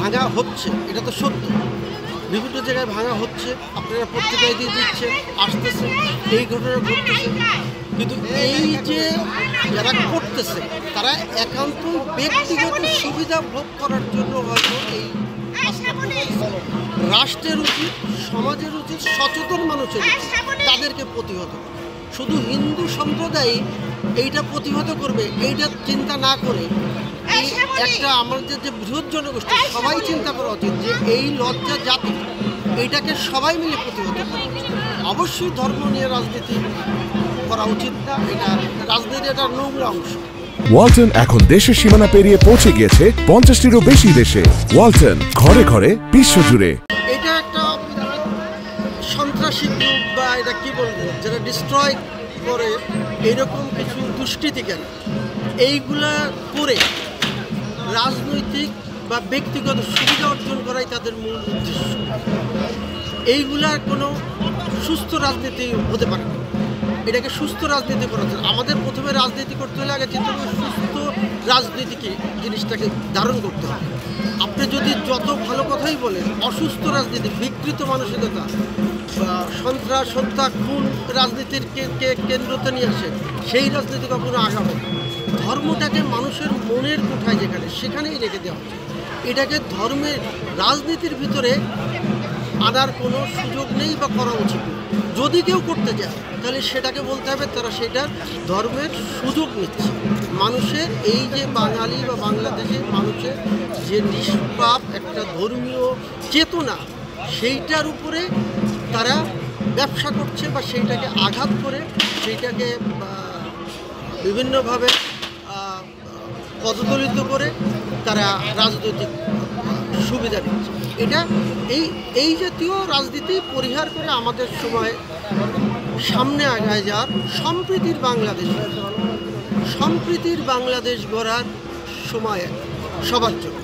ভাঙা হচ্ছে, এটা তো সত্য। বিভিন্ন জায়গায় ভাঙা হচ্ছে, আপনারা পত্রিকায় দিয়ে দিচ্ছেন, আসতেছে, এই ঘটনা ঘটতেছে। কিন্তু এই যে যারা করতেছে তারা একান্ত ব্যক্তিগত সুবিধা ভোগ করার জন্য হয়তো এই রাষ্ট্রের উচিত, সমাজের উচিত, সচেতন মানুষের তাদেরকে প্রতিহত করা। শুধু হিন্দু সম্প্রদায় এইটা প্রতিহত করবে এইটা চিন্তা না করে একটা আমাদের যে বৃহৎ জনগোষ্ঠী সবাই চিন্তা করা উচিত যে এই লজ্জা জাতি এইটাকে সবাই মিলে প্রতিহত করা উচিত। অবশ্যই ধর্ম নিয়ে রাজনীতি করা উচিত না, এটা রাজনীতি একটা নোংরা অংশ। ওয়ালটন এখন দেশের সীমানা পেরিয়ে পৌঁছে গিয়েছে 50টিরও বেশি দেশে। ওয়ালটন, ঘরে ঘরে বিশ্বজুড়ে। এটা একটা সন্ত্রাসী গ্রুপ বা এটা কি বলবো, যারা ডিস্ট্রয় করে এইরকম কিছু দুষ্কৃতিকারী এইগুলা করে রাজনৈতিক বা ব্যক্তিগত সুবিধা অর্জন করাই তাদের মূল উদ্দেশ্য। এইগুলার কোনো সুস্থ রাজনীতি হতে পারে না। এটাকে সুস্থ রাজনীতি করা যায়। আমাদের প্রথমে রাজনীতি করতে হলে আগে চিন্তা করে সুস্থ রাজনীতিকে জিনিসটাকে ধারণ করতে হবে। আপনি যদি যত ভালো কথাই বলেন, অসুস্থ রাজনীতি, বিকৃত মানসিকতা, সন্ত্রাস, হত্যা, খুন রাজনীতির কেন্দ্রতে নিয়ে আসে, সেই রাজনীতি কখনো আগাবে না। ধর্মটাকে মানুষের মনের কোঠায় যেখানে সেখানেই রেখে দেওয়া উচিত। এটাকে ধর্মের রাজনীতির ভিতরে আনার কোনো সুযোগ নেই বা করা উচিত নেই। যদি কেউ করতে যায় তাহলে সেটাকে বলতে হবে তারা সেটার ধর্মের সুযোগ নিচ্ছে। মানুষের এই যে বাঙালি বা বাংলাদেশের মানুষের যে নিষ্পাপ একটা ধর্মীয় চেতনা, সেইটার উপরে তারা ব্যবসা করছে বা সেইটাকে আঘাত করে সেইটাকে বিভিন্নভাবে পদদলিত করে তারা রাজনৈতিক সুবিধা নিচ্ছে। এটা এই জাতীয় রাজনীতি পরিহার করে আমাদের সময় সামনে আগায় যাওয়ার সম্প্রীতির বাংলাদেশ গড়ার সময় সবার জন্য।